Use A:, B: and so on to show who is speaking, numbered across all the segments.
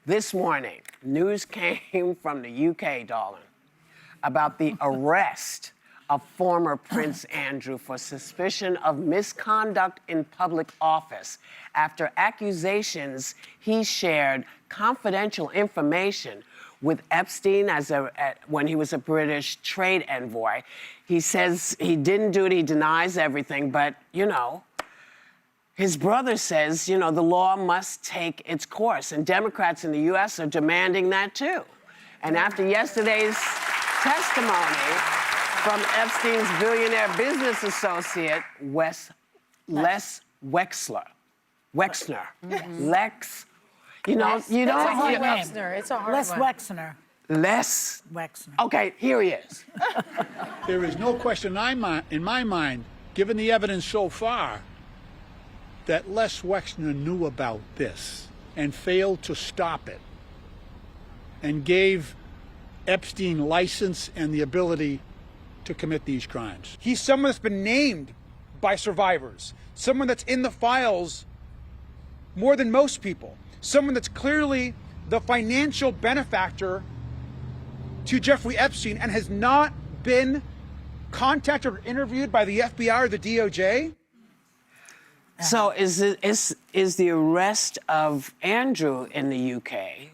A: This morning, news came from the UK, darling, about the arrest of former Prince Andrew for suspicion of misconduct in public office after accusations he shared confidential information with Epstein when he was a British trade envoy. He says he didn't do it, he denies everything, but, you know, his brother says, you know, the law must take its course, and Democrats in the U.S. are demanding that too. And after yesterday's testimony from Epstein's billionaire business associate, Les Wexner. Lex, you know, you know.
B: It's a hard name. It's a hard
C: Les
B: one.
C: Wexner.
A: Les
C: Wexner.
A: Okay, here he is.
D: There is no question in my mind, given the evidence so far, that Les Wexner knew about this and failed to stop it and gave Epstein license and the ability to commit these crimes.
E: He's someone that's been named by survivors, someone that's in the files more than most people, someone that's clearly the financial benefactor to Jeffrey Epstein and has not been contacted or interviewed by the FBI or the DOJ.
A: So is the arrest of Andrew in the UK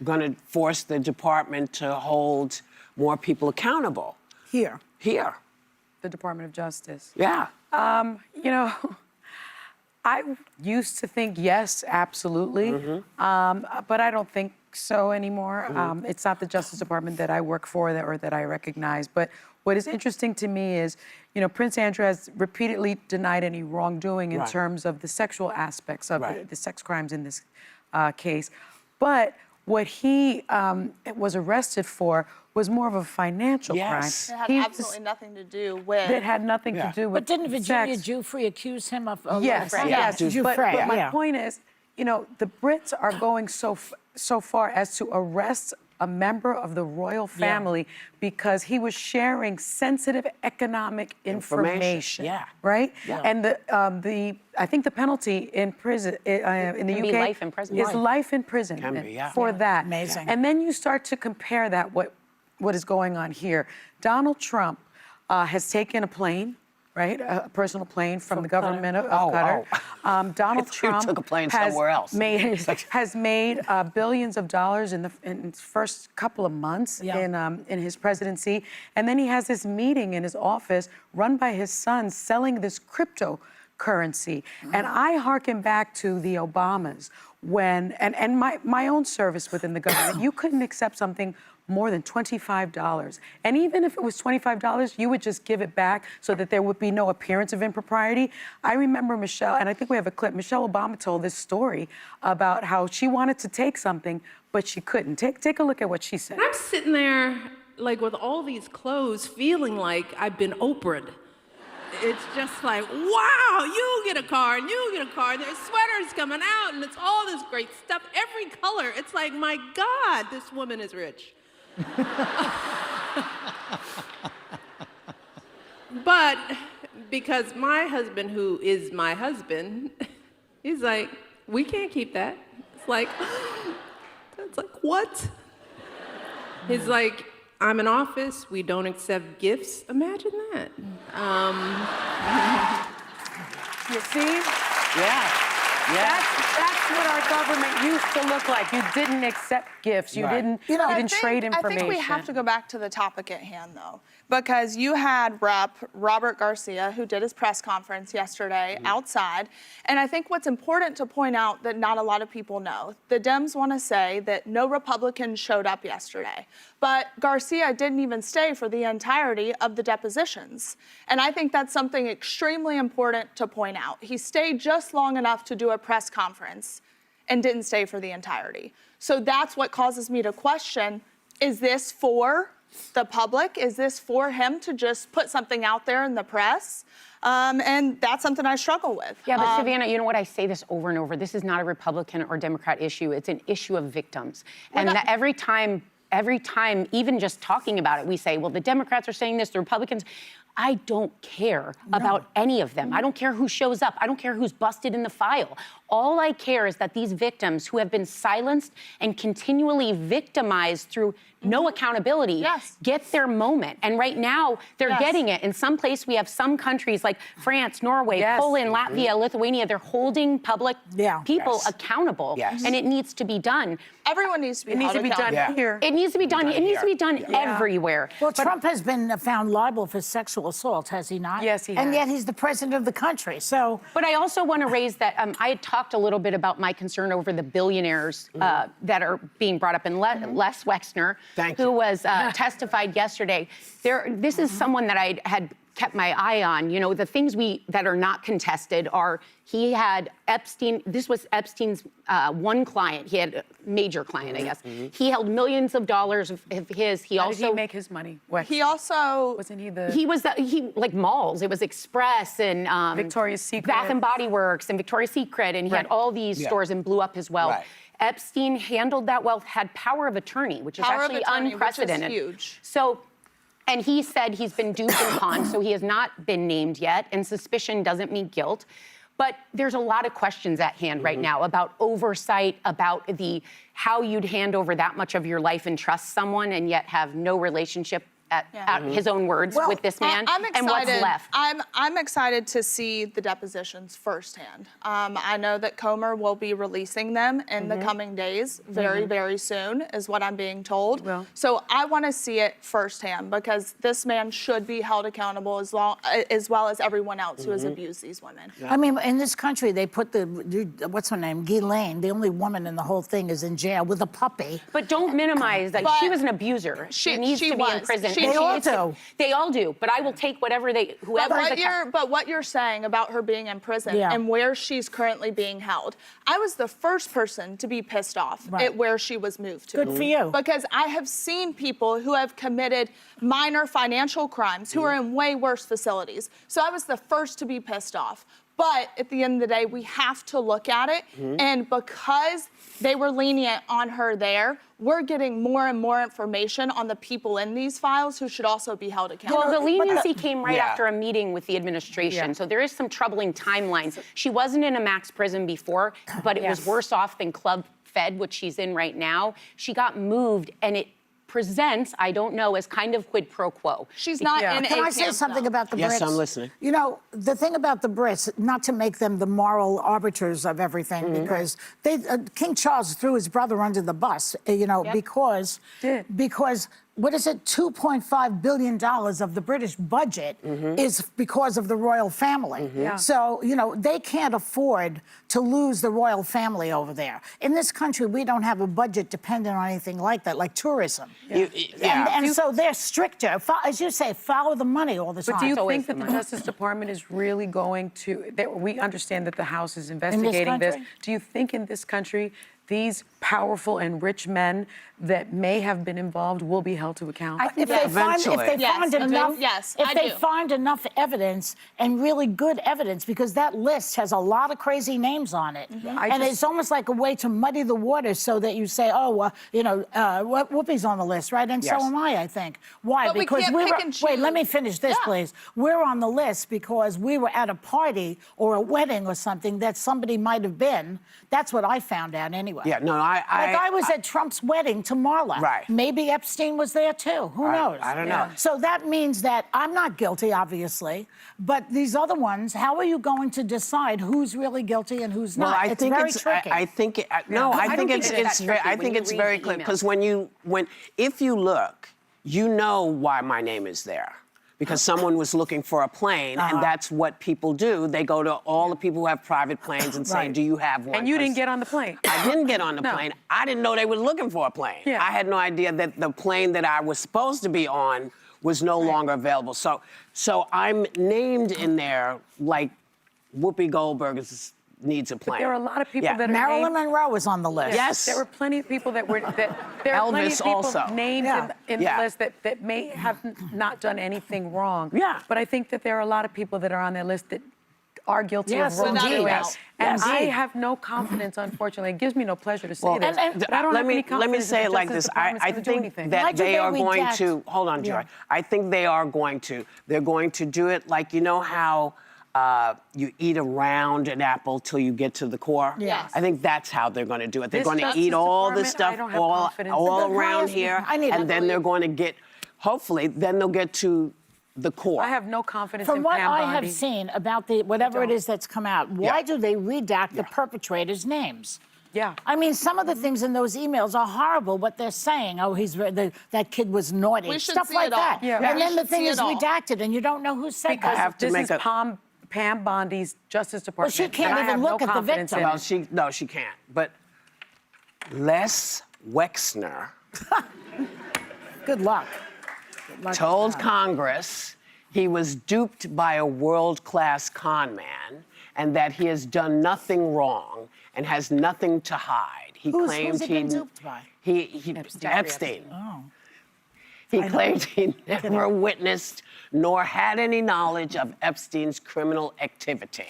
A: going to force the department to hold more people accountable?
C: Here.
A: Here.
B: The Department of Justice.
A: Yeah.
B: You know, I used to think yes, absolutely, but I don't think so anymore. It's not the Justice Department that I work for or that I recognize. But what is interesting to me is, you know, Prince Andrew has repeatedly denied any wrongdoing in terms of the sexual aspects of the sex crimes in this case. But what he was arrested for was more of a financial crime.
F: It had absolutely nothing to do with...
B: It had nothing to do with
C: But didn't Virginia
B: sex.
C: Giuffre accuse him of...
B: Yes,
C: yes.
B: But my point is, you know, the Brits are going so far as to arrest a member of the royal family because he was sharing sensitive economic information. Right?
A: Yeah.
B: And I think the penalty in prison in the UK
G: life in prison.
B: is life in prison for that.
C: Amazing.
B: And then you start to compare that what is going on here. Donald Trump has taken a plane. Right, a personal plane from the government of Qatar. Donald Trump
A: took a plane somewhere else.
B: has made billions of dollars in his first couple of months in his presidency, and then he has this meeting in his office run by his son selling this cryptocurrency. And I hearken back to the Obamas when and my own service within the government. You couldn't accept something more than $25. And even if it was $25, you would just give it back so that there would be no appearance of impropriety. I remember Michelle, and I think we have a clip, Michelle Obama told this story about how she wanted to take something, but she couldn't. Take a look at what she said.
H: I'm sitting there, like, with all these clothes, feeling like I've been Oprah'd. It's just like, wow, you get a car, and you get a car, and there's sweaters coming out, and it's all this great stuff, every color. It's like, my God, this woman is rich. But because my husband, who is my husband, he's like, we can't keep that. It's like what? He's like, I'm in office, we don't accept gifts. Imagine that.
B: You see?
A: Yeah.
B: That's what our government used to look like. You didn't accept gifts. You didn't trade information.
F: I think we have to go back to the topic at hand, though, because you had Rep. Robert Garcia, who did his press conference yesterday outside, and I think what's important to point out that not a lot of people know, the Dems want to say that no Republicans showed up yesterday, but Garcia didn't even stay for the entirety of the depositions, and I think that's something extremely important to point out. He stayed just long enough to do a press conference and didn't stay for the entirety. So that's what causes me to question, is this for the public? Is this for him to just put something out there in the press? And that's something I struggle with.
G: Yeah, but Savannah, you know what? I say this over and over. This is not a Republican or Democrat issue. It's an issue of victims. And that every time, even just talking about it, we say, well, the Democrats are saying this, the Republicans. I don't care about any of them. I don't care who shows up. I don't care who's busted in the file. All I care is that these victims who have been silenced and continually victimized through no accountability get their moment. And right now, they're getting it. In some place, we have some countries like France, Norway, Poland, Latvia, Lithuania, they're holding public people accountable. And it needs to be done.
F: Everyone needs to be held accountable.
B: Here.
G: It needs to be done. It needs to be done everywhere.
C: Well, Trump has been found liable for sexual assault, has he not?
B: Yes, he has.
C: And yet he's the president of the country, so...
G: But I also want to raise that I had talked a little bit about my concern over the billionaires that are being brought up, and Les Wexner, who was testified yesterday. This is someone that I had kept my eye on. You know, the things that are not contested are he had Epstein. This was Epstein's one client. He had a major client, I guess. He held millions of dollars of his.
B: How did he make his money?
F: He also
B: wasn't he the
G: he like malls. It was Express and
B: Victoria's Secret,
G: Bath and Body Works, and Victoria's Secret, and he had all these stores and blew up his wealth. Epstein handled that wealth, had power of attorney, which is actually unprecedented.
F: Which is huge.
G: So, and he said he's been duped and conned, so he has not been named yet, and suspicion doesn't mean guilt. But there's a lot of questions at hand right now about oversight, about how you'd hand over that much of your life and trust someone and yet have no relationship at his own words with this man,
F: I'm excited.
G: and what's left.
F: I'm excited to see the depositions firsthand. I know that Comer will be releasing them in the coming days, very soon, is what I'm being told. So I want to see it firsthand because this man should be held accountable as well as everyone else who has abused these women.
C: I mean, in this country, they put what's her name, Ghislaine, the only woman in the whole thing, is in jail with a puppy.
G: But don't minimize that she was an abuser. She needs to be in prison.
C: They all do.
G: They all do. But I will take whoever
F: But what you're saying about her being in prison and where she's currently being held, I was the first person to be pissed off at where she was moved to.
C: Good for you.
F: Because I have seen people who have committed minor financial crimes who are in way worse facilities. So I was the first to be pissed off. But at the end of the day, we have to look at it. And because they were lenient on her there, we're getting more and more information on the people in these files who should also be held accountable.
G: Well, the leniency came right after a meeting with the administration. So there is some troubling timelines. She wasn't in a max prison before, but it was worse off than Club Fed, which she's in right now. She got moved, and it presents, I don't know, as kind of quid pro quo.
F: She's not in a
C: Can I say something about the Brits?
A: Yes, I'm listening.
C: You know, the thing about the Brits, not to make them the moral arbiters of everything, because King Charles threw his brother under the bus, you know, because what is it, $2.5 billion of the British budget is because of the royal family. So, you know, they can't afford to lose the royal family over there. In this country, we don't have a budget dependent on anything like that, like tourism. And so they're stricter. As you say, follow the money all the time.
B: But do you think that the Justice Department is really going to, we understand that the House is investigating this. Do you think in this country, these powerful and rich men that may have been involved will be held to account?
C: I think if they find enough evidence and really good evidence, because that list has a lot of crazy names on it. And it's almost like a way to muddy the waters so that you say, oh, you know, Whoopi's on the list, right? And so am I think. Why?
F: But
C: because
F: we can't pick and choose.
C: Wait, let me finish this, please. We're on the list because we were at a party or a wedding or something that somebody might have been. That's what I found out anyway.
A: Yeah, no, I
C: was at Trump's wedding to Marla.
A: Right.
C: Maybe Epstein was there too. Who knows?
A: I don't know.
C: So that means that I'm not guilty, obviously, but these other ones, how are you going to decide who's really guilty and who's not?
A: I think
C: very tricky.
A: I think it's very clear because if you look, you know why my name is there. Because someone was looking for a plane, and that's what people do. They go to all the people who have private planes and say, do you have one?
B: And you didn't get on the plane.
A: I didn't get on the plane. I didn't know they were looking for a plane. I had no idea that the plane that I was supposed to be on was no longer available. So I'm named in there like Whoopi Goldberg needs a plane.
B: But there are a lot of people that are
C: Marilyn Monroe was on the list.
A: Yes.
B: There were plenty of people that were there are plenty of people named in the list that may have not done anything wrong. But I think that there are a lot of people that are on their list that are guilty of wrongdoing. And I have no confidence, unfortunately. It gives me no pleasure to say this. But I don't have any confidence.
A: Let me say it like this. I think that they are going to, hold on, Joy. I think they are going to. They're going to do it like, you know how you eat around an apple till you get to the core.
F: Yes.
A: I think that's how they're going to do it. They're
B: This
A: going to
B: Justice
A: eat all the
B: Department,
A: stuff
B: I don't have
A: all
B: confidence.
A: around
C: Why is-
A: here,
C: I need
A: and
C: to
A: then they're going to get, hopefully, then they'll get to the core.
B: I have no confidence
C: From
B: in
C: what
B: Pam
C: I have
B: Bondi.
C: seen about the whatever it is that's come out, why
A: Yeah.
C: do they redact the perpetrators' names?
B: Yeah.
C: I mean, some of the things in those emails are horrible. What they're saying, oh, that kid was naughty,
F: We should
C: stuff
F: see
C: like
F: it all.
C: that.
B: Yeah.
C: And
F: We
C: then the
F: should
C: thing
F: see
C: is
F: it all.
C: redacted, and you don't know who said
B: Because
C: that.
A: have to
B: this
A: make
B: is
A: a-
B: Pam Bondi's Justice Department.
C: she can't
B: and I
C: even
B: have
C: look
B: no
C: at the
B: confidence in
C: victim.
B: it.
A: Well, she can't. But Les Wexner
C: Good luck. Good luck
A: told
C: with that.
A: Congress he was duped by a world-class con man and that he has done nothing wrong and has nothing to hide. He
C: Who's
A: claimed
C: he been duped by?
A: Epstein.
C: Oh.
A: He claimed he never witnessed nor had any knowledge of Epstein's criminal activity.